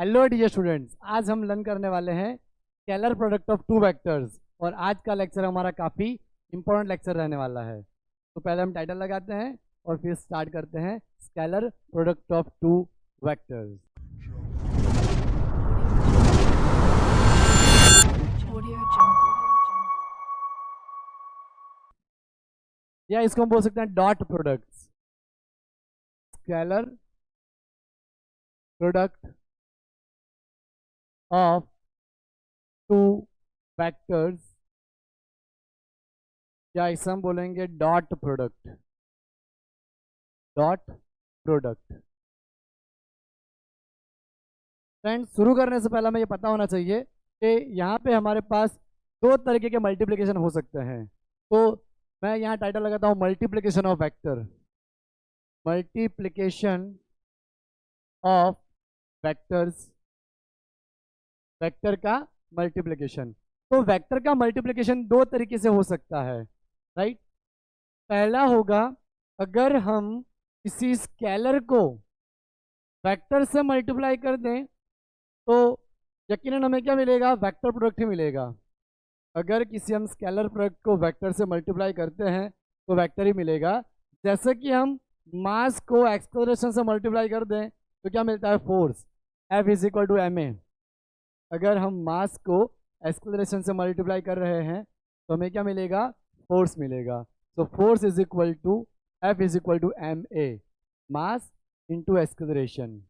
Hello dear students, आज हम learn करने वाले हैं scalar product of two vectors. और आज का लेक्चर हमारा काफ़ी इंपॉर्टेंट लेक्चर रहने वाला है। तो पहले हम टाइटल लगाते हैं और फिर स्टार्ट करते हैं scalar product of two vectors. या इसको हम बोल सकते हैं dot products. Scalar product of two vectors, या इसे हम बोलेंगे dot product. Dot product. Friends, शुरू करने से पहले हमें ये पता होना चाहिए कि यहाँ पे हमारे पास दो तरीके के मल्टीप्लिकेशन हो सकते हैं। तो मैं यहाँ टाइटल लगाता हूँ multiplication of vector. Multiplication of vectors, vector का मल्टीप्लिकेशन। तो वेक्टर का मल्टीप्लिकेशन दो तरीके से हो सकता है, राइट। पहला होगा अगर हम किसी स्केलर को वेक्टर से मल्टीप्लाई कर दें तो यकीनन हमें क्या मिलेगा, वेक्टर प्रोडक्ट ही मिलेगा। अगर किसी हम स्केलर प्रोडक्ट को वेक्टर से मल्टीप्लाई करते हैं तो वेक्टर ही मिलेगा। जैसे कि हम मास को एक्सेलरेशन से मल्टीप्लाई कर दें तो क्या मिलता है, force. F is equal to ma। अगर हम मास को एक्सेलरेशन से मल्टीप्लाई कर रहे हैं तो हमें क्या मिलेगा, फोर्स मिलेगा। तो force is equal to F is equal to ma, mass into acceleration.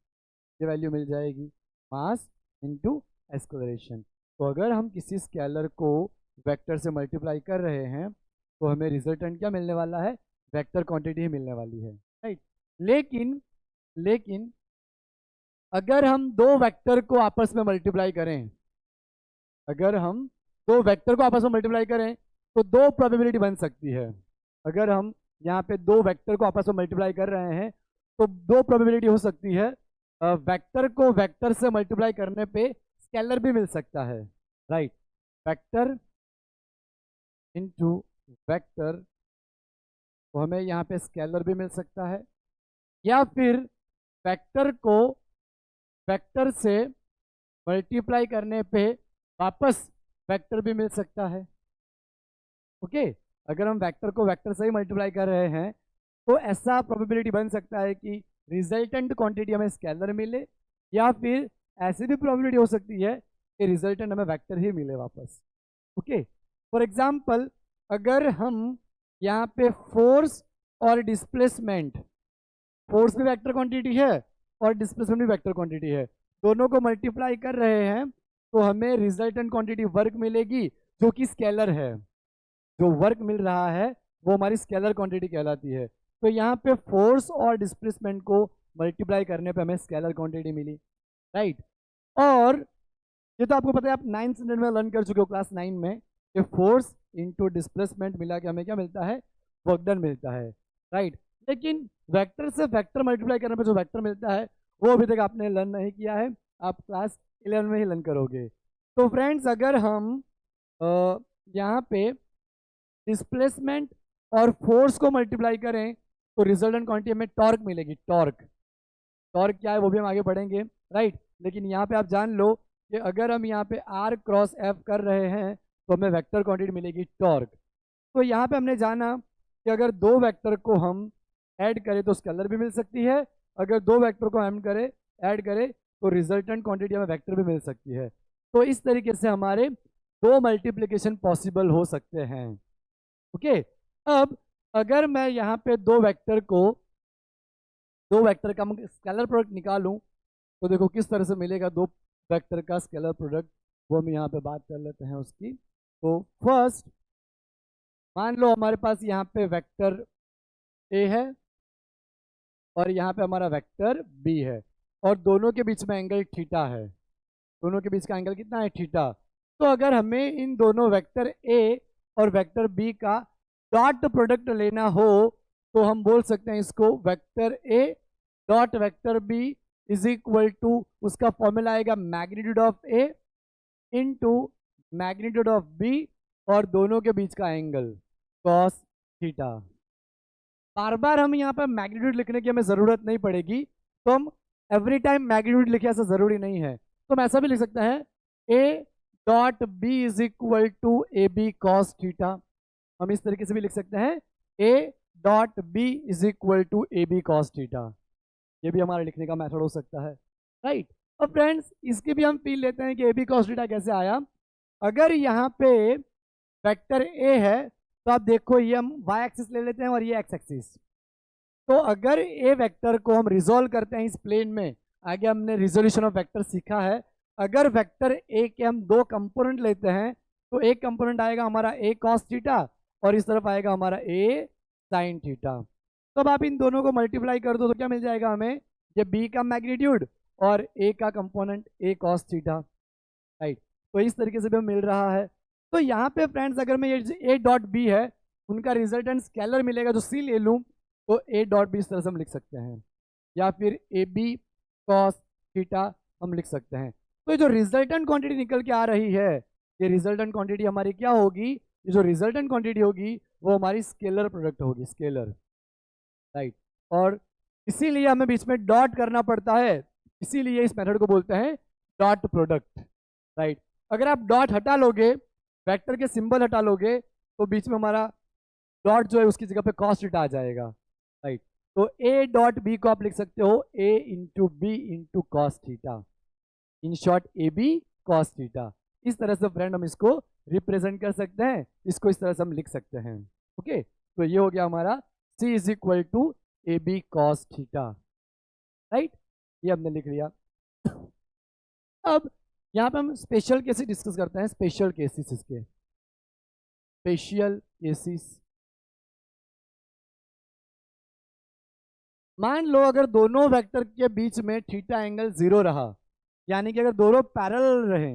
ये वैल्यू मिल जाएगी, मास इंटू एक्सेलरेशन। तो अगर हम किसी स्केलर को वेक्टर से मल्टीप्लाई कर रहे हैं तो हमें रिजल्टेंट क्या मिलने वाला है, वेक्टर क्वांटिटी ही मिलने वाली है, राइट। लेकिन अगर हम दो वेक्टर को आपस में मल्टीप्लाई करें, अगर हम दो वेक्टर को आपस में मल्टीप्लाई करें तो दो प्रोबेबिलिटी बन सकती है। अगर हम यहाँ पे दो वेक्टर को आपस में मल्टीप्लाई कर रहे हैं तो दो प्रोबेबिलिटी हो सकती है। वेक्टर को वेक्टर से मल्टीप्लाई करने पे स्केलर भी मिल सकता है, राइट। वेक्टर इनटू वेक्टर, तो हमें यहाँ पे स्केलर भी मिल सकता है, या फिर वेक्टर को वेक्टर से मल्टीप्लाई करने पे वापस वेक्टर भी मिल सकता है। ओके, अगर हम वेक्टर को वेक्टर से ही मल्टीप्लाई कर रहे हैं तो ऐसा प्रोबेबिलिटी बन सकता है कि रिजल्टेंट क्वांटिटी हमें स्केलर मिले, या फिर ऐसी भी प्रोबेबिलिटी हो सकती है कि रिजल्टेंट हमें वेक्टर ही मिले वापस। ओके, फॉर एग्जांपल अगर हम यहाँ पे फोर्स और डिस्प्लेसमेंट, फोर्स भी वेक्टर क्वांटिटी है और डिस्प्लेसमेंट भी वेक्टर क्वांटिटी है, दोनों को मल्टीप्लाई कर रहे हैं तो हमें रिजल्टेंट क्वांटिटी वर्क मिलेगी जो कि स्केलर है। जो वर्क मिल रहा है वो हमारी स्केलर क्वांटिटी कहलाती है। तो यहाँ पे फोर्स और डिस्प्लेसमेंट को मल्टीप्लाई करने पे हमें स्केलर क्वांटिटी मिली, राइट। और ये तो आपको पता है, आप 9th स्टैंडर्ड में लर्न कर चुके हो क्लास 9 में, कि फोर्स इंटू डिस्प्लेसमेंट मिला के हमें क्या मिलता है, वर्क डन मिलता है, राइट। लेकिन वेक्टर से वेक्टर मल्टीप्लाई करने पे जो वेक्टर मिलता है वो अभी तक आपने लर्न नहीं किया है, आप क्लास 11 में ही लर्न करोगे। तो फ्रेंड्स, अगर हम यहाँ पे डिस्प्लेसमेंट और फोर्स को मल्टीप्लाई करें तो रिजल्टेंट क्वांटिटी हमें टॉर्क मिलेगी। टॉर्क, टॉर्क क्या है वो भी हम आगे पढ़ेंगे, राइट। लेकिन यहाँ पे आप जान लो कि अगर हम यहाँ पे R क्रॉस F कर रहे हैं तो हमें वेक्टर क्वांटिटी मिलेगी टॉर्क। तो यहाँ पे हमने जाना कि अगर दो वेक्टर को हम ऐड करें तो स्केलर भी मिल सकती है, अगर दो वेक्टर को हम ऐड करें तो रिजल्टेंट क्वांटिटी हमें वेक्टर भी मिल सकती है। तो इस तरीके से हमारे दो मल्टीप्लिकेशन पॉसिबल हो सकते हैं। ओके, अब अगर मैं यहाँ पे दो वेक्टर का स्केलर प्रोडक्ट निकालूं तो देखो किस तरह से मिलेगा दो वेक्टर का स्केलर प्रोडक्ट, वो हम यहाँ पे बात कर लेते हैं उसकी। तो फर्स्ट मान लो हमारे पास यहाँ पे वेक्टर ए है और यहाँ पे हमारा वेक्टर बी है, और दोनों के बीच में एंगल थीटा है। दोनों के बीच का एंगल कितना है, थीटा। तो अगर हमें इन दोनों वेक्टर ए और वेक्टर बी का डॉट प्रोडक्ट लेना हो तो हम बोल सकते हैं इसको vector A dot vector B is equal to, उसका फॉर्मूला आएगा magnitude of A into magnitude of B और दोनों के बीच का एंगल कॉस थीटा। बार बार हम यहाँ पर मैग्नीट्यूड लिखने की हमें ज़रूरत नहीं पड़ेगी, तो हम एवरी टाइम मैग्नीट्यूड लिखे ऐसा ज़रूरी नहीं है, तो हम ऐसा भी लिख सकते हैं A dot B is equal to A B cos theta. हम इस तरीके से भी लिख सकते हैं A dot B is equal to A B cos theta. ये भी हमारा लिखने का मेथड हो सकता है, राइट। अब फ्रेंड्स इसकी भी हम फील लेते हैं कि ए बी कॉस थीटा कैसे आया। अगर यहाँ पे वेक्टर ए है तो आप देखो ये हम वाई एक्सिस ले लेते हैं और ये एक्स एक्सिस। तो अगर ए वेक्टर को हम रिजोल्व करते हैं इस प्लेन में, आगे हमने रिजोल्यूशन ऑफ वेक्टर सीखा है। अगर वेक्टर ए के हम दो कंपोनेंट लेते हैं तो एक कंपोनेंट आएगा हमारा ए कॉस थीटा और इस तरफ आएगा हमारा ए साइन थीटा। तो अब आप इन दोनों को मल्टीप्लाई कर दो तो क्या मिल जाएगा हमें, ये बी का मैग्नीट्यूड और ए का कंपोनेंट ए कॉस थीटा, राइट। तो इस तरीके से भी हमें मिल रहा है। तो यहाँ पे फ्रेंड्स अगर मैं ये ए डॉट बी है उनका रिजल्टेंट स्केलर मिलेगा जो सी ले लूँ तो ए डॉट बी इस तरह से हम लिख सकते हैं, या फिर ए बी कॉस थीटा हम लिख सकते हैं। तो जो रिजल्टेंट क्वांटिटी निकल के आ रही है, ये रिजल्टेंट क्वांटिटी हमारी क्या होगी, ये जो रिजल्टेंट क्वांटिटी होगी वो हमारी स्केलर प्रोडक्ट होगी, स्केलर, राइट। और इसीलिए हमें बीच में डॉट करना पड़ता है, इसीलिए इस मेथड को बोलते हैं डॉट प्रोडक्ट, राइट। अगर आप डॉट हटा लोगे, वेक्टर के सिंबल हटा लोगे तो बीच में हमारा डॉट जो है उसकी जगह पे कॉस थीटा आ जाएगा, राइट। तो ए डॉट बी को आप लिख सकते हो A into B into cos theta, in short A B cos theta. इस तरह से फ्रेंड हम इसको रिप्रेजेंट कर सकते हैं, इसको इस तरह से हम लिख सकते हैं। ओके, तो ये हो गया हमारा C is equal to A B cos theta, right. ये हमने लिख लिया। अब यहाँ पे हम स्पेशल केसेस डिस्कस करते हैं, स्पेशल केसेस, इसके स्पेशल केसेस। मान लो अगर दोनों वेक्टर के बीच में थीटा एंगल 0 रहा, यानी कि अगर दोनों पैरेलल रहे,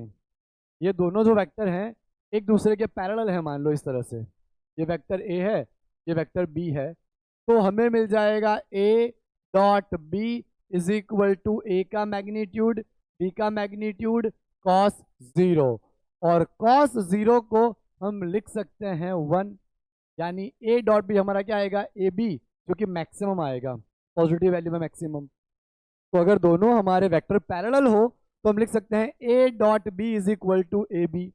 ये दोनों जो वेक्टर हैं एक दूसरे के पैरेलल हैं, मान लो इस तरह से, ये वेक्टर ए है, ये वेक्टर बी है, तो हमें मिल जाएगा A dot B is equal to A का मैग्नीट्यूड, बी का मैग्नीट्यूड कॉस 0, और कॉस 0 को हम लिख सकते हैं 1, यानी ए डॉट बी हमारा क्या आएगा, ए बी, जो कि मैक्सिमम आएगा, पॉजिटिव वैल्यू में मैक्सिमम। तो अगर दोनों हमारे वेक्टर पैरेलल हो तो हम लिख सकते हैं A dot B is equal to A B.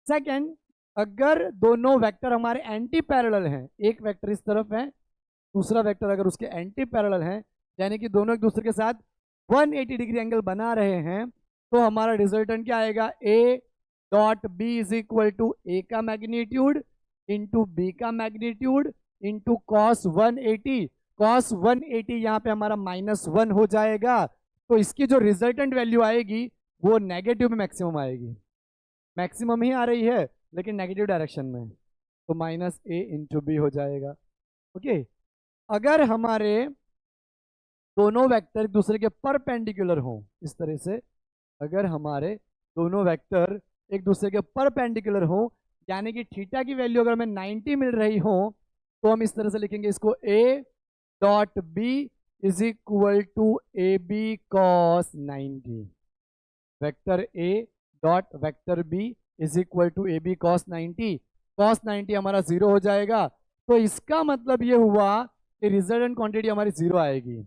Second, अगर दोनों वेक्टर हमारे एंटी पैरेलल हैं, एक वेक्टर इस तरफ है, दूसरा वेक्टर अगर उसके एंटी पैरेलल हैं, यानी कि दोनों एक दूसरे के साथ 180 डिग्री एंगल बना रहे हैं, तो हमारा रिजल्टेंट क्या आएगा, A dot B is equal to A का मैग्नीट्यूड इंटू बी का मैग्नीट्यूड इंटू कॉस 180। कॉस 180 यहाँ पे हमारा -1 हो जाएगा, तो इसकी जो रिजल्टेंट वैल्यू आएगी वो नेगेटिव में मैक्सिमम आएगी, मैक्सिमम ही आ रही है लेकिन नेगेटिव डायरेक्शन में, तो -a इंटू बी हो जाएगा। ओके, अगर हमारे दोनों वेक्टर एक दूसरे के परपेंडिकुलर हों, इस तरह से अगर हमारे दोनों वेक्टर एक दूसरे के परपेंडिकुलर हों, यानी कि थीटा की वैल्यू अगर हमें 90 मिल रही हो, तो हम इस तरह से लिखेंगे इसको A dot B is equal to A B cos 90, vector A dot vector B is equal to A B cos 90। Cos 90 हमारा 0 हो जाएगा, तो इसका मतलब ये हुआ कि रिजल्टेंट क्वांटिटी हमारी 0 आएगी,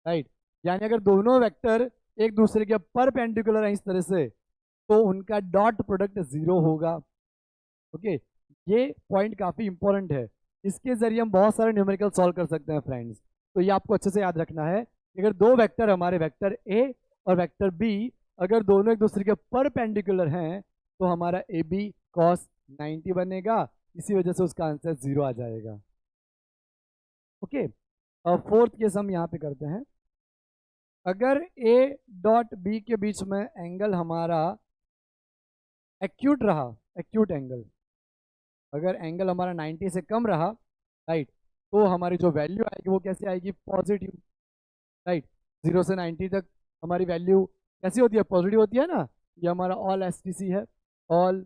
राइट। यानी अगर दोनों वेक्टर एक दूसरे के परपेंडिकुलर हैं इस तरह से, तो उनका डॉट प्रोडक्ट 0 होगा। ओके, ये पॉइंट काफ़ी इंपॉर्टेंट है, इसके जरिए हम बहुत सारे न्यूमेरिकल सॉल्व कर सकते हैं फ्रेंड्स। तो ये आपको अच्छे से याद रखना है कि अगर दो वेक्टर हमारे वेक्टर ए और वेक्टर बी अगर दोनों एक दूसरे के परपेंडिकुलर हैं, तो हमारा ए बी कॉस 90 बनेगा, इसी वजह से उसका आंसर 0 आ जाएगा। ओके, अब फोर्थ केस हम यहाँ पे करते हैं। अगर ए डॉट बी के बीच में एंगल हमारा एक्यूट रहा, एक्यूट एंगल, अगर एंगल हमारा 90 से कम रहा, राइट, तो हमारी जो वैल्यू आएगी वो कैसे आएगी, पॉजिटिव, राइट। 0 से 90 तक हमारी वैल्यू कैसी होती है, पॉजिटिव होती है ना। ये हमारा ऑल एस टी सी है, ऑल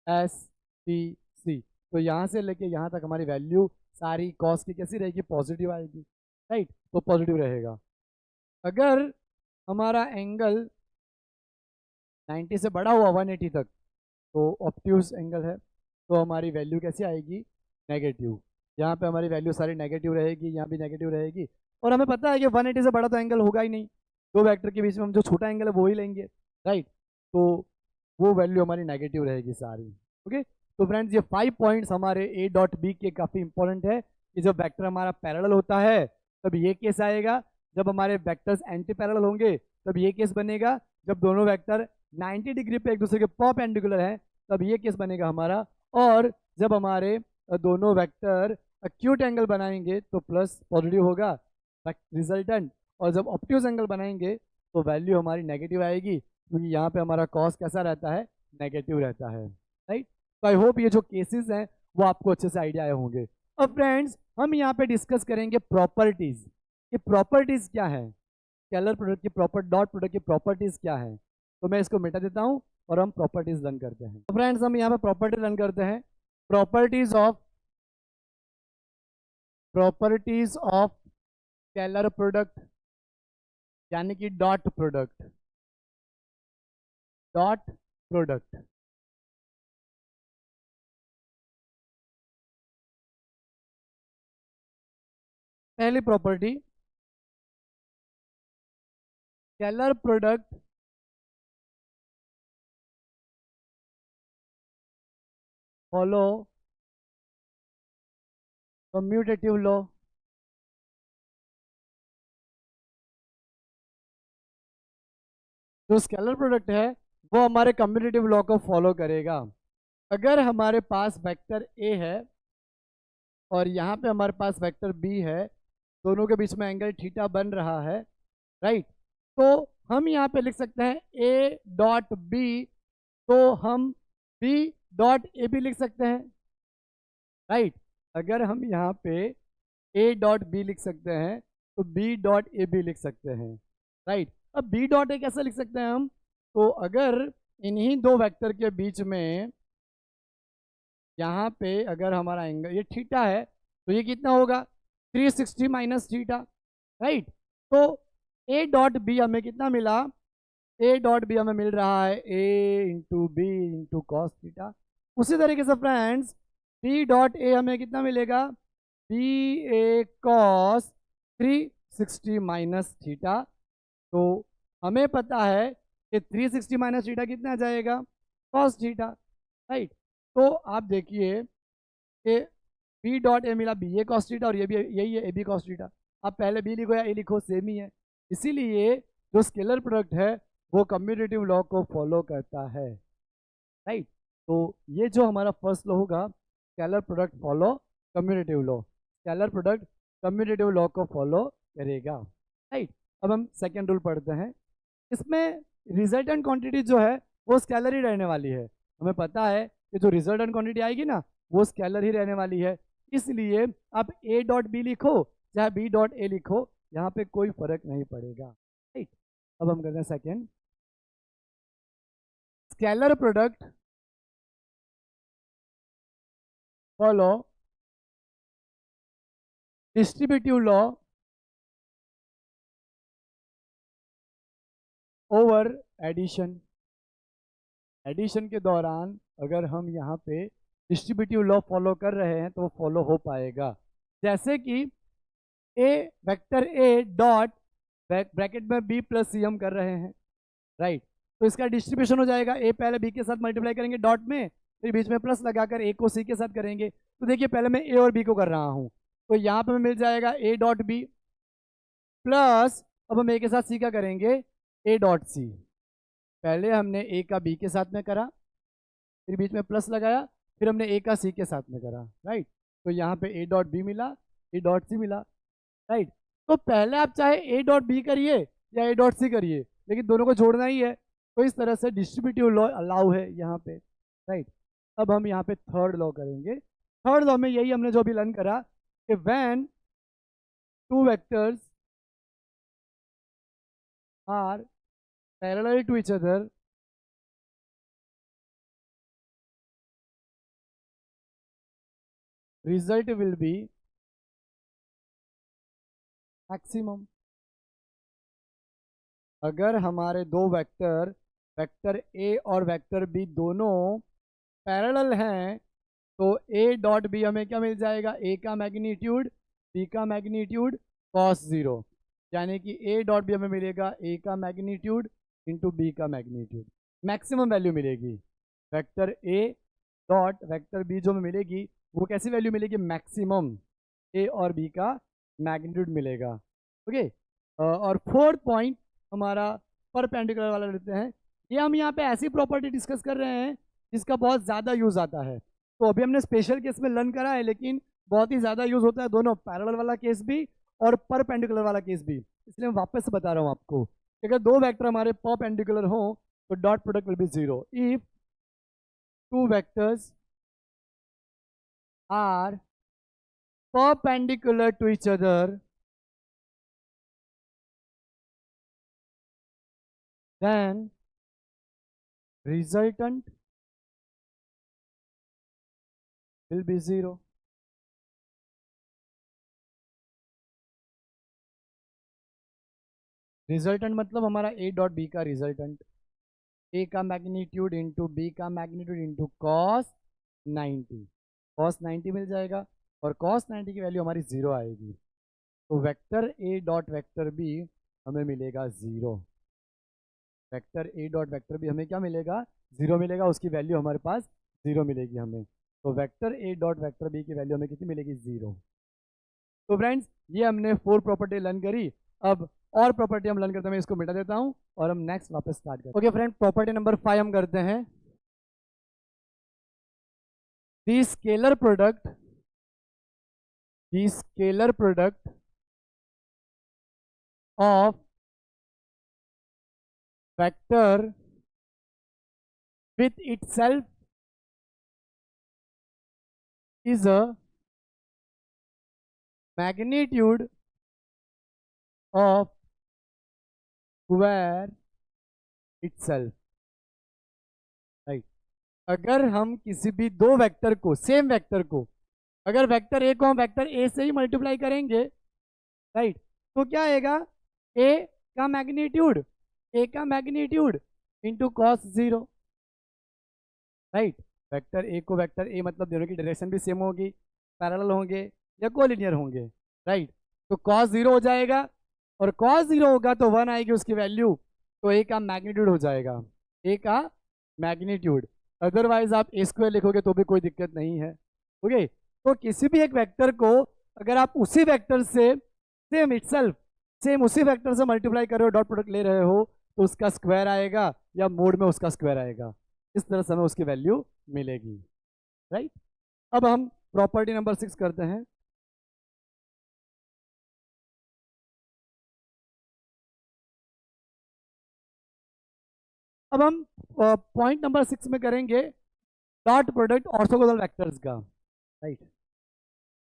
एस टी सी। तो यहाँ से लेके यहाँ तक हमारी वैल्यू सारी कॉस की कैसी रहेगी, पॉजिटिव आएगी, राइट, तो पॉजिटिव रहेगा। अगर हमारा एंगल 90 से बड़ा हुआ 180 तक, तो ऑब्ट्यूज एंगल है, तो हमारी वैल्यू कैसी आएगी, नेगेटिव। यहाँ पे हमारी वैल्यू सारी नेगेटिव रहेगी, यहाँ भी नेगेटिव रहेगी, और हमें पता है कि 180 से बड़ा तो एंगल होगा ही नहीं, दो वेक्टर के बीच में हम जो छोटा एंगल है वो ही लेंगे, राइट। तो वो वैल्यू हमारी नेगेटिव रहेगी सारी। ओके, तो फ्रेंड्स ये 5 पॉइंट्स हमारे ए डॉट बी के काफ़ी इंपॉर्टेंट है कि जब वेक्टर हमारा पैरेलल होता है तब ये केस आएगा, जब हमारे वेक्टर्स एंटी पैरेलल होंगे तब ये केस बनेगा, जब दोनों वेक्टर 90 डिग्री पे एक दूसरे के परपेंडिकुलर हैं तब ये केस बनेगा हमारा, और जब हमारे दोनों वेक्टर एक्यूट एंगल बनाएंगे तो प्लस पॉजिटिव होगा रिजल्टेंट, और जब ऑब्ट्यूज एंगल बनाएंगे तो वैल्यू हमारी नेगेटिव आएगी, क्योंकि यहाँ पे हमारा कॉस कैसा रहता है, नेगेटिव रहता है, राइट। तो आई होप ये जो केसेस हैं वो आपको अच्छे से आइडिया आए होंगे। अब फ्रेंड्स हम यहाँ पे डिस्कस करेंगे प्रॉपर्टीज, ये प्रॉपर्टीज क्या है, स्केलर प्रोडक्ट की डॉट प्रोडक्ट की प्रॉपर्टीज क्या है। तो मैं इसको मिटा देता हूँ और हम प्रॉपर्टीज रन करते हैं। तो फ्रेंड्स हम यहाँ पे प्रॉपर्टी रन करते हैं, प्रॉपर्टीज ऑफ स्केलर प्रोडक्ट यानी कि डॉट प्रोडक्ट, पहली property, scalar product follow commutative law. जो स्केलर प्रोडक्ट है वो हमारे कम्यूटेटिव लॉ को फॉलो करेगा। अगर हमारे पास वेक्टर ए है और यहाँ पे हमारे पास वेक्टर बी है, दोनों के बीच में एंगल थीटा बन रहा है, राइट। तो हम यहाँ पे लिख सकते हैं ए डॉट बी, तो हम बी डॉट ए बी लिख सकते हैं, राइट। अगर हम यहाँ पे ए डॉट बी लिख सकते हैं तो बी डॉट ए बी लिख सकते हैं, राइट। अब बी डॉट ए कैसे लिख सकते हैं हम, तो अगर इन्हीं दो वेक्टर के बीच में यहाँ पे अगर हमारा एंगल ये थीटा है तो ये कितना होगा 360 माइनस थीटा, राइट। तो ए डॉट बी हमें कितना मिला, ए डॉट बी हमें मिल रहा है A into B into cos theta. उसी तरीके से फ्रेंड्स बी डॉट ए हमें कितना मिलेगा, बी ए कॉस 360 माइनस थीटा। तो हमें पता है कि 360 माइनस थीटा कितना आ जाएगा, कॉस थीटा, राइट। तो आप देखिए कि बी डॉट ए मिला बी ए कॉस थीटा और ये भी यही है ए बी कॉस थीटा। आप पहले बी लिखो या ए लिखो सेम ही है, इसीलिए जो स्केलर प्रोडक्ट है वो कम्यूटेटिव लॉ को फॉलो करता है, राइट। तो ये जो हमारा फर्स्ट लॉ होगा, scalar product follow commutative law, scalar product commutative law को फॉलो करेगा, राइट। अब हम सेकेंड रूल पढ़ते हैं। इसमें रिजल्टेंट क्वांटिटी जो है वो स्केलर ही रहने वाली है, हमें पता है कि जो रिजल्टेंट क्वांटिटी आएगी ना वो स्केलर ही रहने वाली है, इसलिए आप ए डॉट बी लिखो चाहे बी डॉट ए लिखो यहाँ पे कोई फर्क नहीं पड़ेगा, राइट। अब हम करते हैं second, scalar product follow distributive law over addition. Addition के दौरान अगर हम यहाँ पे डिस्ट्रीब्यूटिव लॉ फॉलो कर रहे हैं तो वो फॉलो हो पाएगा। जैसे कि ए वेक्टर ए डॉट ब्रैकेट में बी प्लस सी हम कर रहे हैं, राइट। तो इसका डिस्ट्रीब्यूशन हो जाएगा, ए पहले बी के साथ मल्टीप्लाई करेंगे डॉट में, फिर बीच में प्लस लगाकर ए को सी के साथ करेंगे। तो देखिए पहले मैं ए और बी को कर रहा हूँ, तो यहाँ पे मिल जाएगा ए डॉट बी प्लस, अब हम ए के साथ सी का करेंगे ए डॉट सी। पहले हमने ए का बी के साथ में करा, फिर बीच में प्लस लगाया, फिर हमने ए का सी के साथ में करा, राइट। तो यहाँ पे ए डॉट बी मिला, ए डॉट सी मिला, राइट। तो पहले आप चाहे ए डॉट बी करिए या ए डॉट सी करिए, लेकिन दोनों को जोड़ना ही है, तो इस तरह से डिस्ट्रीब्यूटिव लॉ अलाउ है यहाँ पे, राइट। अब हम यहाँ पे थर्ड लॉ करेंगे। थर्ड लॉ में यही हमने जो भी लर्न करा कि when two vectors are parallel to each other, result will be maximum. अगर हमारे दो वेक्टर वेक्टर ए और वेक्टर बी दोनों पैरेलल हैं तो ए डॉट बी हमें क्या मिल जाएगा, ए का मैग्नीट्यूड बी का मैग्नीट्यूड कॉस 0, यानी कि ए डॉट बी हमें मिलेगा ए का मैग्नीट्यूड इंटू बी का मैग्नीट्यूड, मैक्सिमम वैल्यू मिलेगी। Vector A dot vector B जो हमें मिलेगी वो कैसी वैल्यू मिलेगी, मैक्सिमम ए और बी का मैग्नीट्यूड मिलेगा। ओके, और फोर्थ पॉइंट हमारा परपेंडिकुलर वाला लेते हैं। ये हम यहाँ पे ऐसी प्रॉपर्टी डिस्कस कर रहे हैं जिसका बहुत ज़्यादा यूज़ आता है। तो अभी हमने स्पेशल केस में लर्न करा है, लेकिन बहुत ही ज़्यादा यूज़ होता है दोनों, पैरेलल वाला केस भी और परपेंडिकुलर वाला केस भी। इसलिए मैं वापस से बता रहा हूँ आपको कि अगर दो वेक्टर हमारे परपेंडिकुलर हो तो dot product will be 0 if two vectors are perpendicular to each other, then resultant will be 0. Resultant मतलब हमारा ए डॉट बी का रिजल्टेंट, ए का मैग्नीट्यूड इंटू बी का मैग्नीट्यूड इंटू कॉस 90, कॉस 90 मिल जाएगा और कॉस 90 की वैल्यू हमारी 0 आएगी। तो vector A dot vector B हमें मिलेगा 0। Vector A dot vector B हमें क्या मिलेगा, 0 मिलेगा, उसकी वैल्यू हमारे पास 0 मिलेगी हमें। तो vector A dot vector B की वैल्यू हमें कितनी मिलेगी, 0। तो फ्रेंड्स ये हमने 4 प्रॉपर्टी लर्न करी। अब और प्रॉपर्टी हम लर्न करते हैं, मैं इसको मिटा देता हूं और हम नेक्स्ट वापस स्टार्ट करते हैं। ओके फ्रेंड, प्रॉपर्टी नंबर 5 हम करते हैं। The scalar product of vector with itself is a magnitude of square itself, right. अगर हम किसी भी दो वेक्टर को, सेम वेक्टर को, अगर वेक्टर ए को हम वेक्टर ए से ही मल्टीप्लाई करेंगे, राइट, तो क्या आएगा, ए का magnitude into cos 0, right. Vector A को वेक्टर ए मतलब दोनों की डायरेक्शन भी सेम होगी, पैरेलल होंगे या कोलिनियर होंगे, राइट। तो कॉस 0 हो जाएगा और कॉस 0 होगा तो 1 आएगी उसकी वैल्यू, तो ए का मैग्नीट्यूड हो जाएगा, ए का मैग्नीट्यूड। अदरवाइज आप ए स्क्वायर लिखोगे तो भी कोई दिक्कत नहीं है। ओके, तो किसी भी एक वेक्टर को अगर आप उसी वेक्टर से सेम उसी वेक्टर से मल्टीप्लाई कर रहे हो, डॉट प्रोडक्ट ले रहे हो, तो उसका स्क्वायर आएगा या मोड में उसका स्क्वायर आएगा, इस तरह से हमें उसकी वैल्यू मिलेगी, राइट। अब हम प्रॉपर्टी नंबर 6 करते हैं। अब हम पॉइंट नंबर 6 में करेंगे डॉट प्रोडक्ट ऑर्थोगोनल वेक्टर्स का, right.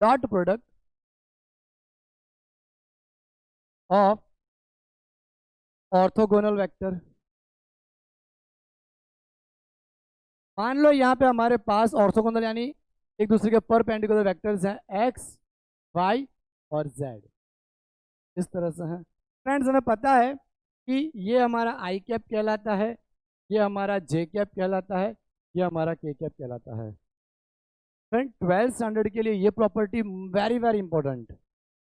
Dot product of orthogonal vector. मान लो यहाँ पे हमारे पास ऑर्थोगोनल यानी एक दूसरे के परपेंडिकुलर वेक्टर्स हैं x, y और z, इस तरह से हैं। फ्रेंड्स हमें पता है कि ये हमारा i कैप कहलाता है, ये हमारा j कैप कहलाता है, ये हमारा k कैप कहलाता है। फ्रेंड 12th स्टैंडर्ड के लिए ये property very very important,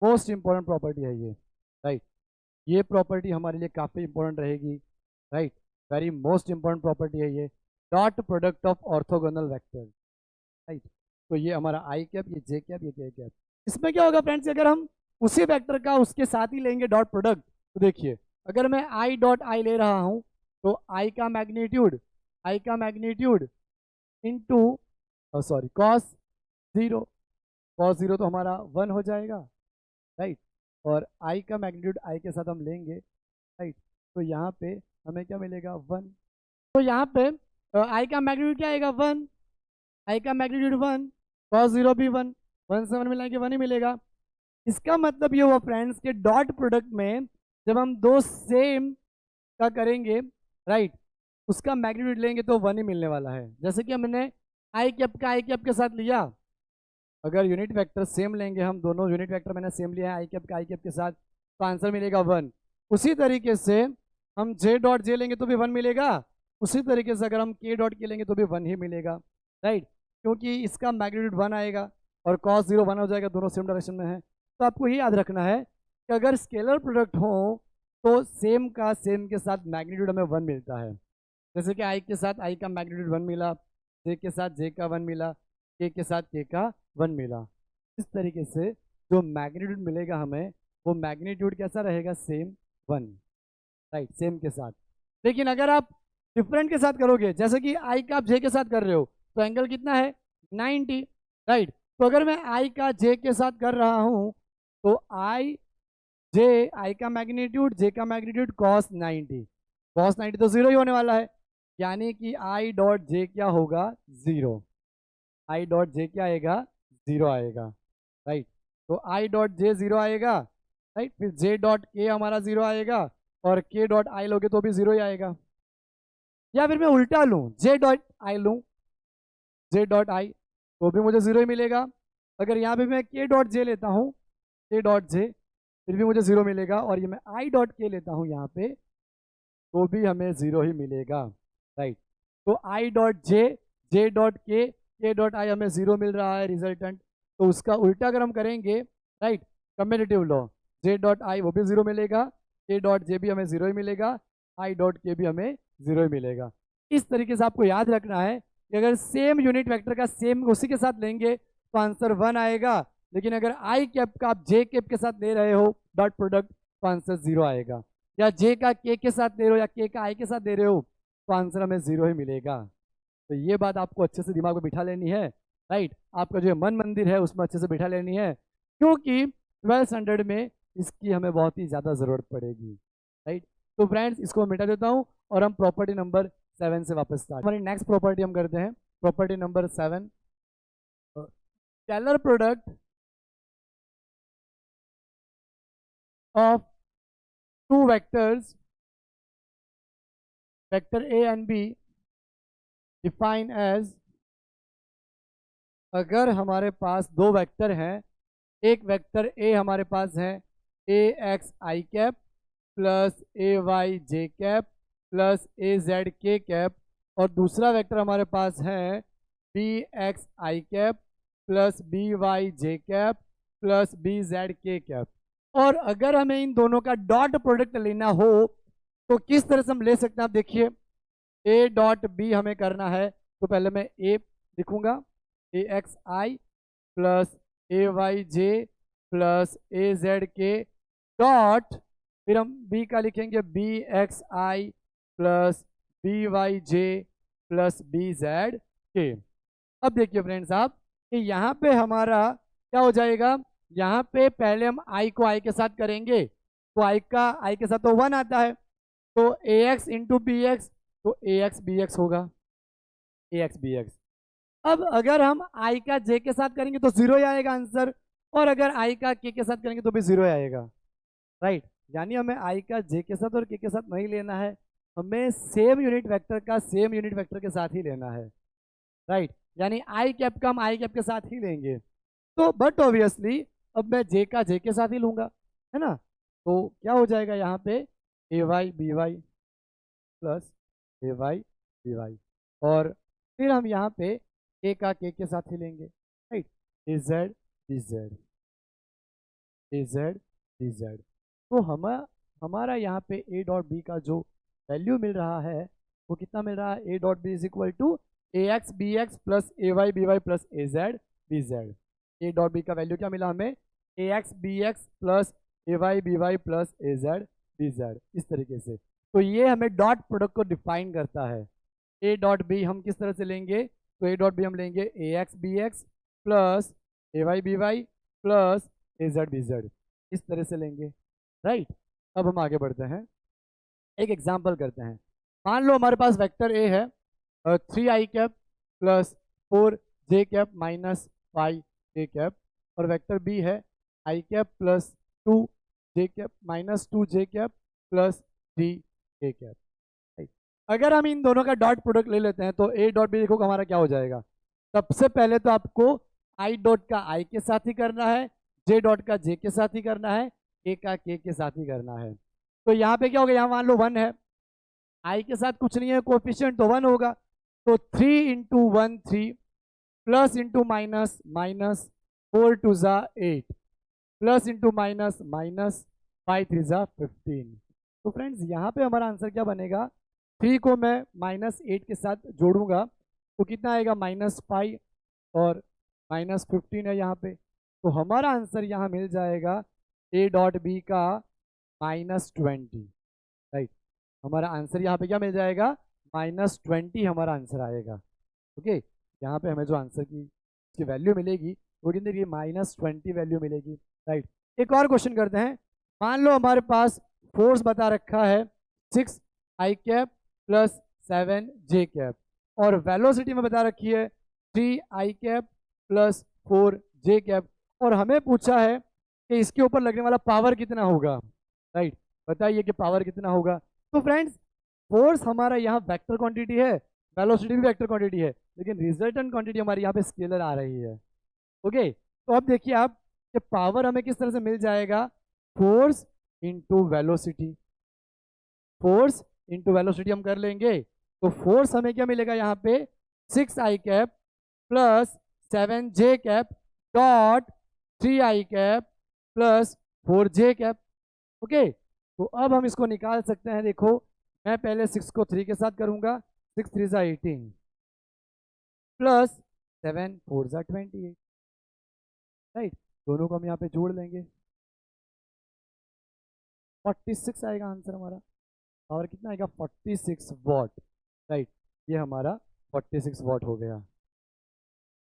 most important property है ये, राइट। ये प्रॉपर्टी हमारे लिए काफ़ी इंपॉर्टेंट रहेगी, right. Very most important property है ये, dot product of orthogonal vector, right. तो ये हमारा आई कैप, ये जे कैप, ये के कैप। इसमें क्या होगा फ्रेंड्स, अगर हम उसी वेक्टर का उसके साथ ही लेंगे डॉट प्रोडक्ट, तो देखिए अगर मैं आई डॉट आई ले रहा हूँ तो आई का मैग्नीट्यूड इंटू सॉरी कॉस 0, तो हमारा 1 हो जाएगा, राइट। और आई का मैग्नीट्यूड आई के साथ हम लेंगे, राइट, तो यहाँ पे हमें क्या मिलेगा, 1। तो यहाँ पे आई का मैग्नीट्यूड क्या आएगा, 1, आई का मैग्नीट्यूड 1, कॉस 0 भी 1, 1 से 1 मिलाएंगे 1 ही मिलेगा। इसका मतलब ये हुआ फ्रेंड्स के डॉट प्रोडक्ट में जब हम दो सेम का करेंगे, राइट, उसका मैग्नीट्यूड लेंगे तो 1 ही मिलने वाला है। जैसे कि हमने आई कैप का आई कैप के साथ लिया, अगर यूनिट वेक्टर सेम लेंगे, हम दोनों यूनिट वेक्टर मैंने सेम लिया है आई कैप का आई कैप के साथ, तो आंसर मिलेगा 1। उसी तरीके से हम जे डॉट जे लेंगे तो भी 1 मिलेगा, उसी तरीके से अगर हम के डॉट के लेंगे तो भी 1 ही मिलेगा, राइट, क्योंकि इसका मैग्नीट्यूड 1 आएगा और कॉस 0 1 हो जाएगा, दोनों सेम डायरेक्शन में है। तो आपको ये याद रखना है कि अगर स्केलर प्रोडक्ट हो तो सेम का सेम के साथ मैग्नीट्यूड हमें 1 मिलता है। जैसे कि आई के साथ आई का मैग्नीट्यूड 1 मिला, जे के साथ जे का 1 मिला, के साथ के का 1 मिला। इस तरीके से जो मैग्नीट्यूड मिलेगा हमें वो मैग्नीट्यूड कैसा रहेगा, सेम 1, राइट, सेम के साथ। लेकिन अगर आप डिफरेंट के साथ करोगे, जैसे कि आई का आप जे के साथ कर रहे हो तो एंगल कितना है 90, राइट। तो अगर मैं आई का जे के साथ कर रहा हूं तो आई का मैग्नीट्यूड जे का मैग्नीट्यूड cos 90, cos 90 तो जीरो ही होने वाला है, यानी कि आई डॉट जे क्या होगा, जीरो। आई डॉट जे क्या आएगा, जीरो आएगा, राइट। तो आई डॉट जे जीरो आएगा, राइट। फिर जे डॉट के हमारा जीरो आएगा और के डॉट आई लोगे तो भी जीरो ही आएगा। या फिर मैं उल्टा लूँ, जे डॉट आई लूँ, जे डॉट आई तो भी मुझे जीरो ही मिलेगा। अगर यहाँ पे मैं के डॉट जे लेता हूँ, के डॉट जे, फिर भी मुझे जीरो मिलेगा। और ये मैं आई डॉट के लेता हूँ यहाँ पे तो भी हमें जीरो ही मिलेगा, राइट। तो I dot J, J dot के डॉट आई हमें जीरो मिल रहा है रिजल्टेंट। तो उसका उल्टा अगर हम करेंगे, right, competitive law, J dot I वो भी जीरो मिलेगा, के डॉट जे भी हमें जीरो ही मिलेगा, आई डॉट के भी हमें जीरो ही मिलेगा। इस तरीके से आपको याद रखना है कि अगर सेम यूनिट वेक्टर का सेम उसी के साथ लेंगे तो आंसर 1 आएगा, लेकिन अगर आई कैप का आप जे कैप के साथ ले रहे हो डॉट प्रोडक्ट तो आंसर 0 आएगा। या जे का के साथ ले रहे हो या के का आई के साथ ले रहे हो तो आंसर हमें 0 ही मिलेगा। तो ये बात आपको अच्छे से दिमाग में बिठा लेनी है, राइट। आपका जो मन मंदिर है उसमें अच्छे से बिठा लेनी है, क्योंकि 12th स्टैंडर्ड में इसकी हमें बहुत ही ज़्यादा ज़रूरत पड़ेगी, राइट। तो फ्रेंड्स इसको मैं मिटा देता हूँ और हम प्रॉपर्टी नंबर 7 से वापस स्टार्ट। हमारी नेक्स्ट प्रॉपर्टी हम करते हैं property number 7, scalar product of two vectors, vector A and B, define as, अगर हमारे पास दो वेक्टर हैं, एक वेक्टर A हमारे पास है ए x I cap plus A Y J cap plus A Z के कैप, और दूसरा वेक्टर हमारे पास है बी एक्स आई कैप प्लस बी वाई जे कैप प्लस बी जेड के कैप। और अगर हमें इन दोनों का डॉट प्रोडक्ट लेना हो तो किस तरह से हम ले सकते हैं, आप देखिए ए डॉट बी हमें करना है तो पहले मैं ए लिखूंगा, ए x I plus A Y J plus A Z के डॉट, फिर हम बी का लिखेंगे बी एक्स आई प्लस बी वाई जे प्लस बी जेड के। अब देखिए फ्रेंड्स आप कि यहाँ पे हमारा क्या हो जाएगा, यहाँ पे पहले हम आई को आई के साथ करेंगे तो आई के साथ तो 1 आता है, तो ए एक्स इंटू बी एक्स, तो ए एक्स बी एक्स होगा, ए एक्स बी एक्स। अब अगर हम आई का जे के साथ करेंगे तो 0 ही आएगा आंसर, और अगर आई का के साथ करेंगे तो भी 0 ही आएगा, राइट। यानी हमें आई का जे के साथ और के साथ नहीं लेना है, हमें सेम यूनिट वेक्टर का सेम यूनिट वेक्टर के साथ ही लेना है, राइट। यानी आई कैप का हम आई कैप के साथ ही लेंगे। तो बट ऑब्वियसली अब मैं जे का जे के साथ ही लूंगा, है ना। तो क्या हो जाएगा यहाँ पे ए Y B Y plus A Y B Y, और फिर हम यहाँ पे ए का के साथ ही लेंगे, right, A Z D Z, A Z D Z. तो हमारा यहाँ पे ए डॉट बी का जो वैल्यू मिल रहा है वो कितना मिल रहा है, A dot B is equal to A X B X plus A Y B Y plus A Z B Z. A dot B का वैल्यू क्या मिला हमें, A X B X plus A Y B Y plus A Z B Z, इस तरीके से। तो ये हमें डॉट प्रोडक्ट को डिफाइन करता है। ए डॉट बी हम किस तरह से लेंगे, तो ए डॉट बी हम लेंगे ए X B X plus A Y B Y plus A Z B Z, इस तरह से लेंगे, राइट। अब हम आगे बढ़ते हैं, एक एग्जाम्पल करते हैं। मान लो हमारे पास वेक्टर ए है 3 आई कैप प्लस 4 जे कैप माइनस 5 के कैप, और वेक्टर बी है आई कैप प्लस 2 जे कैप माइनस 2 जे कैप प्लस 3 के कैप, राइट। अगर हम इन दोनों का डॉट प्रोडक्ट ले लेते हैं तो ए डॉट बी देखो हमारा क्या हो जाएगा। सबसे पहले तो आपको आई डॉट का आई के साथ ही करना है, जे डॉट का जे के साथ ही करना है, के का के साथ ही करना है। तो यहाँ पे क्या होगा, यहाँ मान लो 1 है, आई के साथ कुछ नहीं है, कोफिशिएंट तो 1 होगा, तो 3 into 1 3 plus into minus minus 4 टू ज़ा 8 प्लस इंटू माइनस माइनस 5 3 जा 15। तो फ्रेंड्स यहाँ पे हमारा आंसर क्या बनेगा, 3 को मैं -8 के साथ जोड़ूंगा तो कितना आएगा, -5 और -15 है यहाँ पे। तो हमारा आंसर यहाँ मिल जाएगा A डॉट बी का -20, राइट। हमारा आंसर यहाँ पे क्या मिल जाएगा, -20 हमारा आंसर आएगा। ओके, यहाँ पे हमें जो आंसर की वैल्यू मिलेगी वो कितनी की, -20 वैल्यू मिलेगी, राइट। एक और क्वेश्चन करते हैं। मान लो हमारे पास फोर्स बता रखा है 6 आई कैप प्लस 7 जे कैप और वेलोसिटी में बता रखी है 3 आई कैप प्लस 4 जे कैप और हमें पूछा है कि इसके ऊपर लगने वाला पावर कितना होगा, राइट। बताइए कि पावर कितना होगा। तो फ्रेंड्स फोर्स हमारा यहाँ वेक्टर क्वांटिटी है, वेलोसिटी भी वेक्टर क्वांटिटी है, लेकिन रिजल्टेंट क्वांटिटी हमारी यहाँ पे स्केलर आ रही है। ओके, तो अब देखिए आप कि पावर हमें किस तरह से मिल जाएगा, force into velocity. Force into velocity हम कर लेंगे तो फोर्स हमें क्या मिलेगा यहाँ पे, 6 आई कैप प्लस 7 जे कैप डॉट 3 आई कैप प्लस 4 जे कैप। ओके, तो अब हम इसको निकाल सकते हैं। देखो मैं पहले 6 को 3 के साथ करूंगा, 6 3 जा 18 प्लस 7 4 जा 28, राइट। दोनों को हम यहाँ पे जोड़ लेंगे, 46 आएगा आंसर हमारा। और कितना आएगा, 46 वॉट, राइट। ये हमारा 46 वॉट हो गया।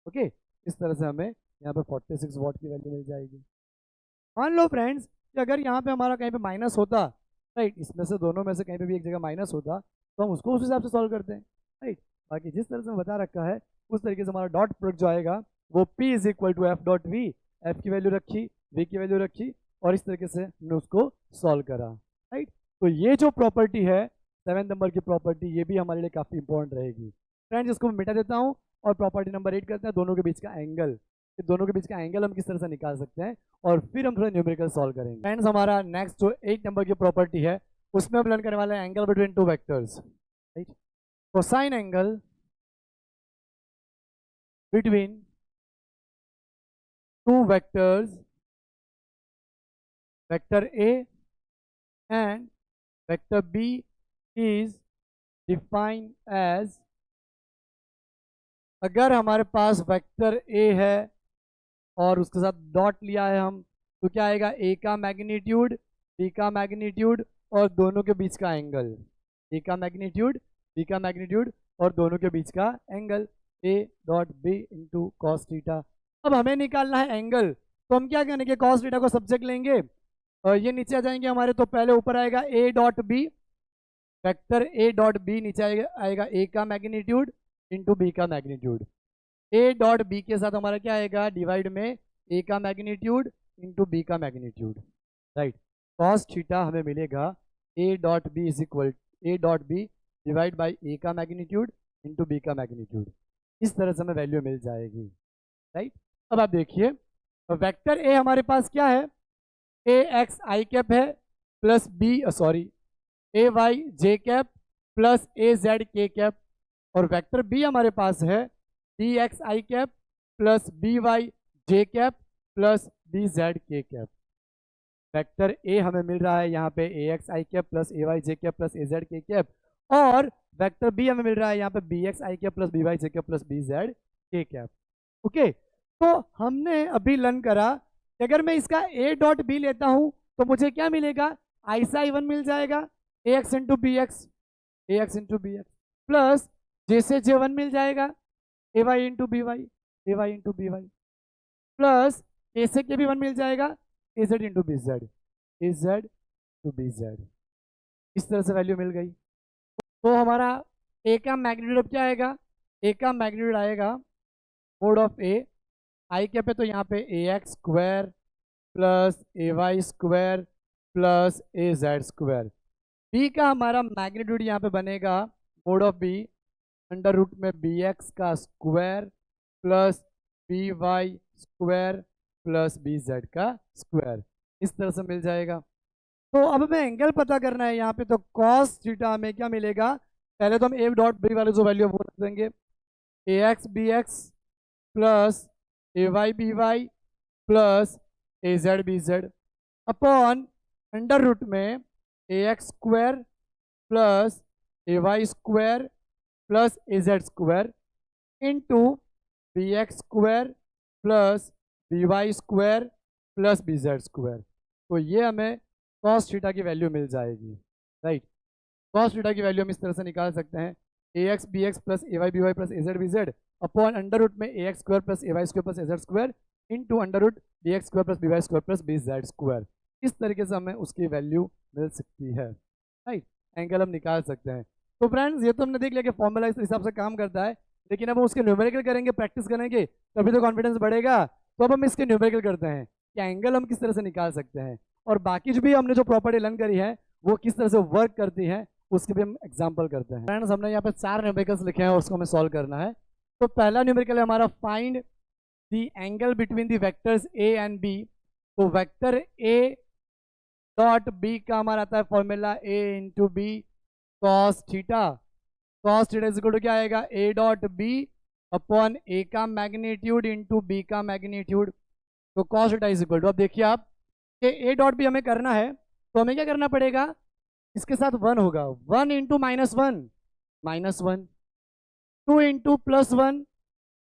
ओके, इस तरह से हमें यहाँ पे 46 वॉट की वैल्यू मिल जाएगी। मान लो फ्रेंड्स कि अगर यहाँ पे हमारा कहीं पे माइनस होता, राइट, इसमें से दोनों में से कहीं पे भी एक जगह माइनस होता तो हम उसको उस हिसाब से सॉल्व करते हैं, राइट। बाकी जिस तरह से बता रखा है उस तरीके से हमारा डॉट प्रोडक्ट जो आएगा वो P is equal to F dot V, F की वैल्यू रखी, वी की वैल्यू रखी और इस तरीके से हमने उसको सॉल्व करा, राइट। तो ये जो प्रॉपर्टी है 7 नंबर की प्रॉपर्टी, ये भी हमारे लिए काफ़ी इंपॉर्टेंट रहेगी। फ्रेंड्स इसको मैं मिटा देता हूँ और प्रॉपर्टी नंबर 8 करते हैं, दोनों के बीच का एंगल। दोनों के बीच का एंगल हम किस तरह से निकाल सकते हैं और फिर हम थोड़ा न्यूमेरिकल सॉल्व करेंगे। फ्रेंड्स हमारा नेक्स्ट जो 8 नंबर की प्रॉपर्टी है उसमें हम लर्न करने वाले हैं angle between two vectors, right. Cosine angle between two vectors, vector A and vector B is defined as, अगर हमारे पास वेक्टर ए है और उसके साथ डॉट लिया है हम, तो क्या आएगा, ए का मैग्नीट्यूड, बी का मैग्नीट्यूड और दोनों के बीच का एंगल। ए का मैग्नीट्यूड, बी का मैग्नीट्यूड और दोनों के बीच का angle, A dot B into cos theta. अब हमें निकालना है एंगल, तो हम क्या करेंगे, कॉस थीटा को सब्जेक्ट लेंगे और ये नीचे आ जाएंगे हमारे। तो पहले ऊपर आएगा A dot B, vector A dot B, नीचे आएगा ए का मैग्नीट्यूड इंटू बी का मैग्नीट्यूड। ए डॉट बी के साथ हमारा क्या आएगा, डिवाइड में ए का मैग्नीट्यूड इंटू बी का मैग्नीट्यूड, राइट। कॉस थीटा हमें मिलेगा A dot B is equal, A dot B divide by A का मैग्नीट्यूड इंटू बी का मैग्नीट्यूड। इस तरह से हमें वैल्यू मिल जाएगी, राइट। अब आप देखिए वेक्टर ए हमारे पास क्या है, ए एक्स आई कैप है plus B sorry A Y J cap plus A Z के कैप और वेक्टर बी हमारे पास है बी एक्स आई कैप प्लस बी वाई जे कैप प्लस बी जेड के कैप। वेक्टर ए हमें मिल रहा है यहाँ पे A x I cap plus A Y J cap plus A Z के कैप और वेक्टर बी हमें मिल रहा है यहाँ पे बी एक्स आई कैप प्लस बी वाई जे कैप प्लस बी जेड के कैप। ओके, तो हमने अभी लर्न करा कि अगर मैं इसका ए डॉट बी लेता हूँ तो मुझे क्या मिलेगा, आई से आई वन मिल जाएगा, A X into B X, A X into B X plus J से जे वन मिल जाएगा, A Y into B Y, A Y into B Y plus A से के बी वन मिल जाएगा, A Z into B Z, A Z to B Z. इस तरह से value मिल गई। तो हमारा ए का मैग्नीट्यूड क्या आएगा, ए का मैग्नीट्यूड आएगा मोड ऑफ ए, आई के पे तो यहाँ पे A X square plus A Y square plus A Z square. B का हमारा मैग्नीट्यूड यहाँ पे बनेगा mod of B under root में बी एक्स का square plus B Y square plus B Z का स्क्वायर। इस तरह से मिल जाएगा। तो अब हमें एंगल पता करना है यहाँ पे, तो कॉस थीटा में क्या मिलेगा, पहले तो हम ए डॉट बी वाले जो वैल्यू वो रख देंगे, A X B X plus A Y B Y plus A Z B Z upon under root में ax² plus ay² plus az² into bx² plus by² plus bz²। तो ये हमें cos theta की value मिल जाएगी, right. cos theta की value हम इस तरह से निकाल सकते हैं, ax bx plus ay by plus az bz upon under root में ax² plus ay² plus az² into under root bx² plus by² plus bz²। इस तरीके से हमें उसकी वैल्यू मिल सकती है, राइट। एंगल हम निकाल सकते हैं। तो फ्रेंड्स ये तो हमने देख लिया कि फॉर्मूला इस हिसाब से काम करता है, लेकिन अब हम उसके न्यूमेरिकल करेंगे, प्रैक्टिस करेंगे, तभी तो कॉन्फिडेंस बढ़ेगा। तो अब हम इसके न्यूमेरिकल करते हैं कि एंगल हम किस तरह से निकाल सकते हैं, और बाकी जो भी हमने जो प्रॉपर्टी लर्न करी है वो किस तरह से वर्क करती है उसके भी हम एग्जाम्पल करते हैं। फ्रेंड्स हमने यहाँ पे 4 न्यूमेरिकल्स लिखे हैं और उसको हमें सॉल्व करना है। तो पहला न्यूमेरिकल है हमारा find the angle between the vectors A and B. तो वेक्टर ए डॉट बी का हमारा आता है formula A into B cos theta. Cos theta equal to क्या आएगा, A dot B upon A का मैग्नीट्यूड इंटू बी का magnitude. तो cos theta is equal to, अब देखिए आप कि ए डॉट बी हमें करना है तो हमें क्या करना पड़ेगा, इसके साथ 1 होगा, 1 इंटू -1 -1, 2 इंटू +1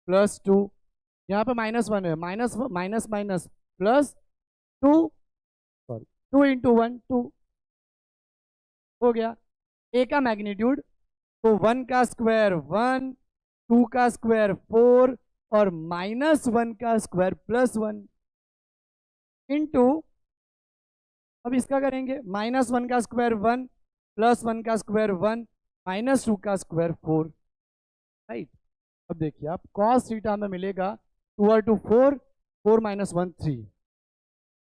+2, यहाँ पे -1 है, minus minus minus plus 2, sorry 2 into 1 2 हो गया। ए का मैग्नीट्यूड तो 1 का स्क्वायर 1, 2 का स्क्वायर 4 और -1 का स्क्वायर +1 इंटू, अब इसका करेंगे -1 का स्क्वायर 1 +1 का स्क्वायर 1 -2 का स्क्वायर 4, राइट। अब देखिए आप cos थीटा में मिलेगा 2 और 2 4, 4 - 1 3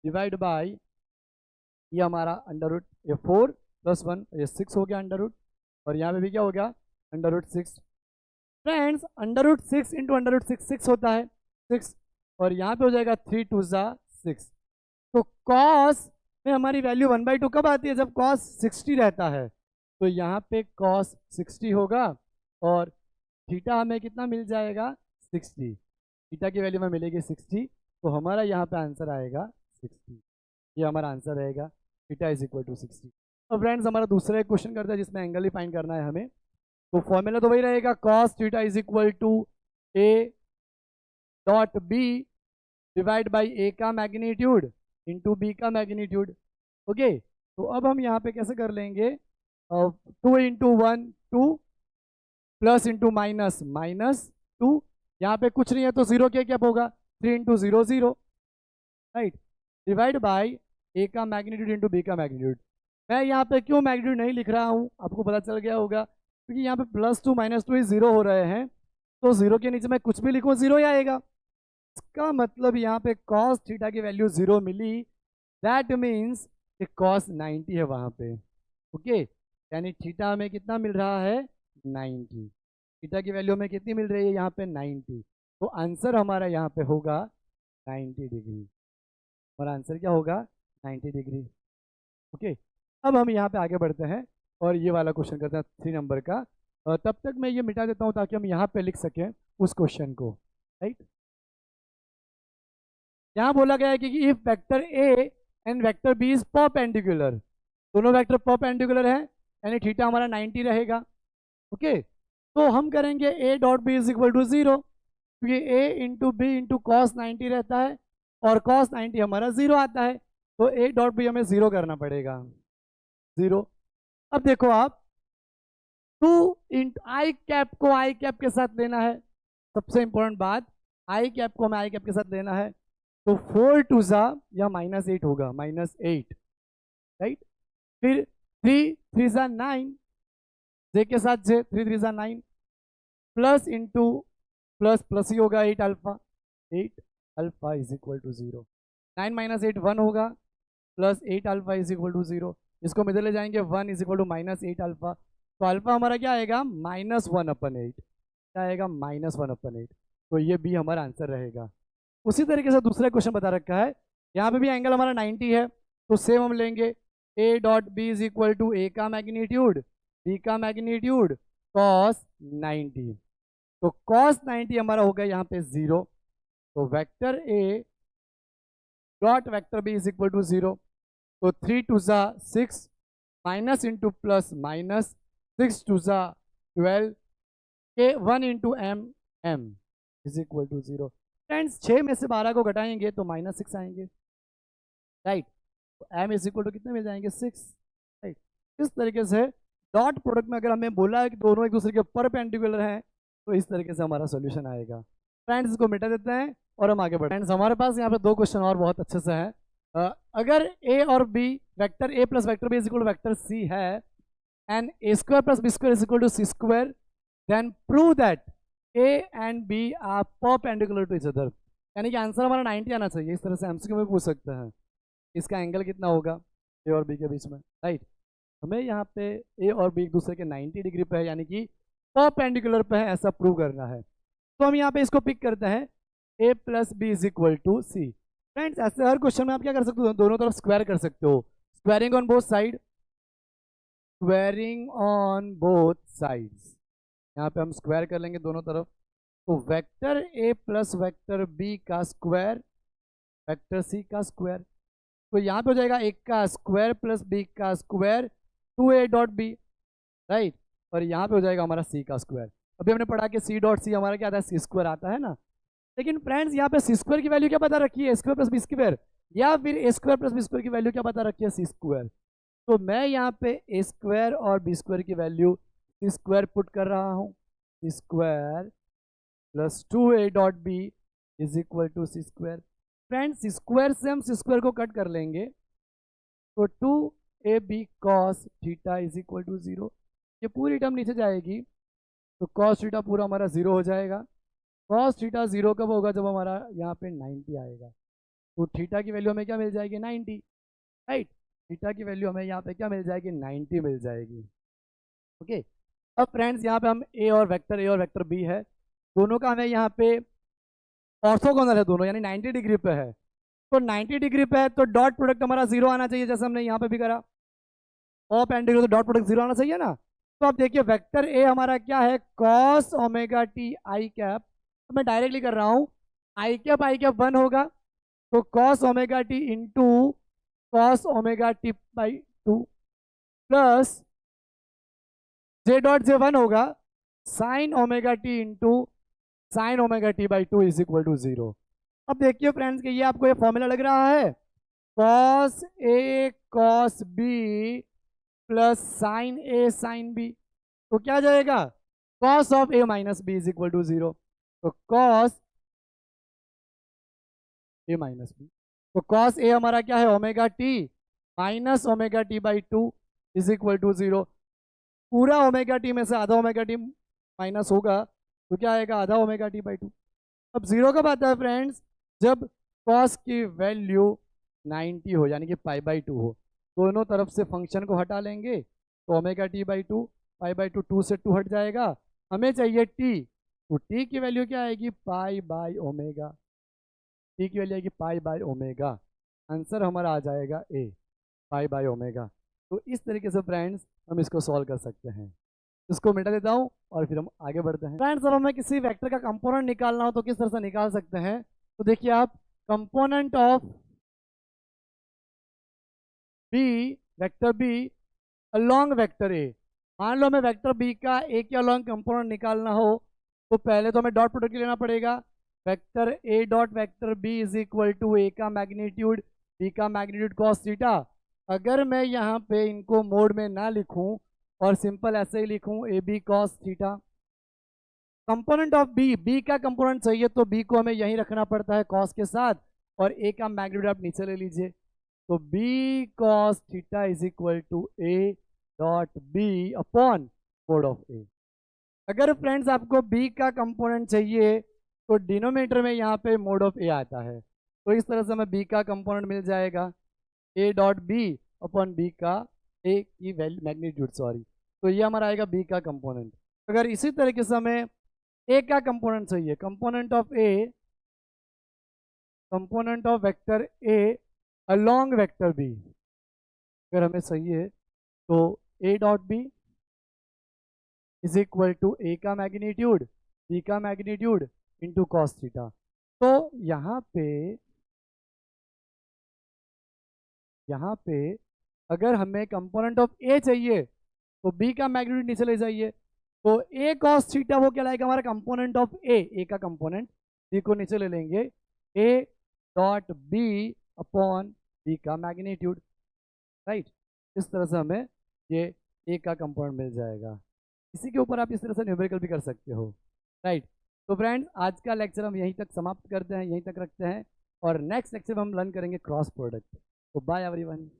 डिवाइड बाय ये हमारा अंडर रूट, ये 4 + 1 ये 6 हो गया अंडर रूट, और यहाँ पे भी क्या हो गया under root 6। Friends under root 6 into under root 6 6 होता है 6, और यहाँ पे हो जाएगा 3 2 6। तो cos में हमारी वैल्यू 1/2 कब आती है, जब cos 60 रहता है। तो यहाँ पे cos 60 होगा और थीटा हमें कितना मिल जाएगा 60, थीटा की वैल्यू में मिलेगी 60। तो हमारा यहाँ पे आंसर आएगा 60, ये हमारा आंसर रहेगा, थीटा इज इक्वल टू 60। तो फ्रेंड्स हमारा दूसरा एक क्वेश्चन करते हैं जिसमें एंगल ही फाइंड करना है हमें। तो फॉर्मूला तो वही रहेगा, cos theta is equal to a dot B divide by A का मैग्नीट्यूड इंटू बी का मैग्नीट्यूड। ओके, तो अब हम यहाँ पे कैसे कर लेंगे, 2 इंटू 1 2 प्लस इंटू माइनस -2, यहाँ पे कुछ नहीं है तो 0 क्या क्या होगा, 3 into 0 0, right, divide by A का मैग्नीट्यूड इंटू बी का मैग्नीट्यूड। मैं यहाँ पे क्यों मैग्नीट्यूड नहीं लिख रहा हूँ आपको पता चल गया होगा, क्योंकि यहाँ पे +2 -2 ही 0 हो रहे हैं, तो 0 के नीचे मैं कुछ भी लिखूँ 0 ही आएगा। इसका मतलब यहाँ पे cos थीटा की वैल्यू 0 मिली, दैट मीन्स कि cos 90 है वहाँ पे। ओके, यानी थीटा हमें कितना मिल रहा है 90, थीटा की वैल्यू हमें कितनी मिल रही है यहाँ पे 90। तो आंसर हमारा यहाँ पे होगा 90 डिग्री, हमारा आंसर क्या होगा 90 डिग्री। ओके, अब हम यहाँ पे आगे बढ़ते हैं और ये वाला क्वेश्चन करते हैं 3 नंबर का। तब तक मैं ये मिटा देता हूँ ताकि हम यहाँ पे लिख सकें उस क्वेश्चन को, राइट। यहाँ बोला गया है कि if vector A and vector B is perpendicular, दोनों वेक्टर परपेंडिकुलर हैं यानी थीटा हमारा 90 रहेगा। ओके, तो हम करेंगे A dot B is equal to 0, क्योंकि A into B into cos 90 रहता है और कॉस 90 हमारा 0 आता है, तो ए डॉट बी हमें 0 करना पड़ेगा 0। अब देखो आप 2 इंटू आई कैप को आई कैप के साथ लेना है, सबसे इंपॉर्टेंट बात, आई कैप को हमें आई कैप के साथ लेना है। तो 4 2 या -8 होगा, -8, राइट। फिर 3 3 9, जे के साथ J 3 3 9 plus into plus plus ही होगा 8 alpha, 8 alpha is equal to 0। 9 - 8 1 होगा, plus 8 alpha is equal to 0। इसको इधर ले जाएंगे 1 इज इक्वल टू -8 अल्फा, तो अल्फा हमारा क्या आएगा -1/8, क्या आएगा -1/8। तो ये भी हमारा आंसर रहेगा। उसी तरीके से दूसरा क्वेश्चन बता रखा है, यहाँ पे भी एंगल हमारा 90 है, तो सेम हम लेंगे A dot B is equal to A का मैग्नीट्यूड बी का मैग्नीट्यूड cos 90। तो cos 90 हमारा हो गया यहाँ पे 0, तो vector A dot vector B is equal to 0। तो 3 टू ज़ा 6 माइनस इंटू प्लस माइनस 6 टू ज़ा 12 के 1 into M M is equal to 0। Friends 6 में से 12 को घटाएंगे तो -6 आएंगे, राइट। तो एम इज इक्वल टू कितने मिल जाएंगे 6, राइट। इस तरीके से डॉट प्रोडक्ट में अगर हमें बोला है कि दोनों एक दूसरे के परपेंडिकुलर हैं तो इस तरीके से हमारा सॉल्यूशन आएगा। फ्रेंड्स इसको मिटा देते हैं और हम आगे बढ़ते हैं। फ्रेंड्स हमारे पास यहाँ पे 2 क्वेश्चन और बहुत अच्छे से हैं। अगर ए और B vector A plus vector B is equal to vector C है and A square plus B square is equal to C square, then prove that A and B are perpendicular to each other. यानी कि answer हमारा 90 आना चाहिए। इस तरह से MCQ में पूछ सकते हैं इसका एंगल कितना होगा ए और बी के बीच में, राइट। हमें यहाँ पे ए और बी एक दूसरे के 90 डिग्री पे है यानी कि परपेंडिकुलर पे है, ऐसा प्रूव करना है। तो हम यहाँ पे इसको पिक करते हैं A plus B is equal to C. Friends ऐसे हर क्वेश्चन में आप क्या कर सकते हो, दोनों तरफ स्क्वायर कर सकते हो। Squaring on both side, squaring on both sides, यहाँ पे हम स्क्वायर कर लेंगे दोनों तरफ। तो vector A plus vector B का स्क्वायर वेक्टर सी का स्क्वायर, तो यहाँ पे हो जाएगा एक का स्क्वायर प्लस बी का square 2a dot B, right. और यहाँ पे हो जाएगा हमारा सी का स्क्वायर। अभी हमने पढ़ा कि सी डॉट सी हमारा क्या आता है, सी स्क्वायर आता है ना। लेकिन फ्रेंड्स यहाँ पे सी स्क्वायर की वैल्यू क्या पता रखी है, स्क्वायर प्लस बी स्क्वायर, या फिर ए स्क्वायर प्लस बी स्क्वायर की वैल्यू क्या पता रखी है, सी स्क्वायर। तो मैं यहाँ पे ए स्क्वायर और बी स्क्वायर की वैल्यू सी स्क्वायर पुट कर रहा हूँ। C square plus 2a dot B is equal to C square. Friends square से हम सी स्क्वायर को कट कर लेंगे तो 2ab cos theta is equal to 0। ये पूरी टर्म नीचे जाएगी तो cos थीटा पूरा हमारा 0 हो जाएगा। cos थीटा 0 कब होगा, जब हमारा यहाँ पे 90 आएगा। तो थीटा की वैल्यू हमें क्या मिल जाएगी 90, राइट। थीटा की वैल्यू हमें यहाँ पे क्या मिल जाएगी 90 मिल जाएगी, ओके। अब फ्रेंड्स यहाँ पे हम ए और वेक्टर बी है, दोनों का हमें यहाँ पे ऑर्थोगोनल है दोनों, यानी 90 डिग्री पे है। तो 90 डिग्री पे है तो डॉट प्रोडक्ट हमारा 0 आना चाहिए, जैसे हमने यहाँ पे भी करा परपेंडिकुलर, तो डॉट प्रोडक्ट 0 आना चाहिए ना। तो आप देखिए वेक्टर ए हमारा क्या है cos omega T I cap, तो मैं डायरेक्टली कर रहा हूँ आई कैप 1 होगा तो cos omega T into cos omega T by 2 plus J dot J 1 होगा sine omega T into sine omega T by 2 is equal to 0। अब देखिए फ्रेंड्स कि ये आपको ये फॉर्मूला लग रहा है cos A cos B plus sine A sine B, तो क्या जाएगा cos of A minus B is equal to 0। तो cos ए माइनस बी, तो cos ए हमारा क्या है omega T minus omega T by 2 is equal to 0। पूरा omega T में से आधा ओमेगा टी माइनस होगा तो क्या आएगा आधा ओमेगा टी बाई 2। अब 0 कब आता है फ्रेंड्स, जब cos की वैल्यू 90 हो यानी कि पाई बाई 2 हो। दोनों तरफ से फंक्शन को हटा लेंगे तो omega T by 2 pi by 2 2 से 2 हट जाएगा, हमें चाहिए टी, तो टी की वैल्यू क्या आएगी पाई बाई ओमेगा, टी की वैल्यू आएगी पाई बाई ओमेगा। आंसर हमारा आ जाएगा ए पाई बाई ओमेगा। तो इस तरीके से फ्रेंड्स हम इसको सॉल्व कर सकते हैं। इसको मिटा देता हूँ और फिर हम आगे बढ़ते हैं। फ्रेंड्स अब हमें किसी वेक्टर का कंपोनेंट निकालना हो तो किस तरह से निकाल सकते हैं, तो देखिए आप component of B vector B along vector A, मान लो हमें वेक्टर बी का ए के अलोंग कंपोनेंट निकालना हो तो पहले तो हमें डॉट प्रोडक्ट लेना पड़ेगा। Vector A dot vector B is equal to A का मैग्नीट्यूड बी का मैग्नीट्यूड कॉस थीटा। अगर मैं यहाँ पे इनको मोड में ना लिखूं और सिंपल ऐसे ही लिखूं A B cos theta, component of B, B का कंपोनेंट चाहिए तो बी को हमें यहीं रखना पड़ता है कॉस के साथ, और ए का मैग्नीट्यूड आप नीचे ले लीजिए। तो B cos theta is equal to A dot B upon mod of A. अगर फ्रेंड्स आपको बी का कंपोनेंट चाहिए तो डिनोमिनेटर में यहाँ पे मोड ऑफ ए आता है, तो इस तरह से हमें बी का कंपोनेंट मिल जाएगा A dot B upon B का ए की वैल्यू मैग्नीट्यूड सॉरी, तो ये हमारा आएगा बी का कंपोनेंट। अगर इसी तरीके से हमें ए का कंपोनेंट चाहिए, component of vector A along vector B अगर हमें चाहिए तो A dot B is equal to A का मैग्नीट्यूड बी का मैग्नीट्यूड इंटू कॉस थीटा। तो यहाँ पे यहाँ पे अगर हमें कंपोनेंट ऑफ ए चाहिए तो बी का मैग्नीट्यूड नीचे ले जाइए, तो ए कॉस थीटा वो क्या लाएगा हमारा कंपोनेंट ऑफ ए का कंपोनेंट, बी को नीचे ले लेंगे, A dot B upon B का मैग्नीट्यूड, राइट। इस तरह से हमें ये ए का कंपोनेंट मिल जाएगा। इसी के ऊपर आप इस तरह से न्यूमेरिकल भी कर सकते हो, राइट। तो फ्रेंड्स आज का लेक्चर हम यहीं तक समाप्त करते हैं, यहीं तक रखते हैं, और नेक्स्ट लेक्चर में हम लर्न करेंगे क्रॉस प्रोडक्ट। तो बाय एवरीवन।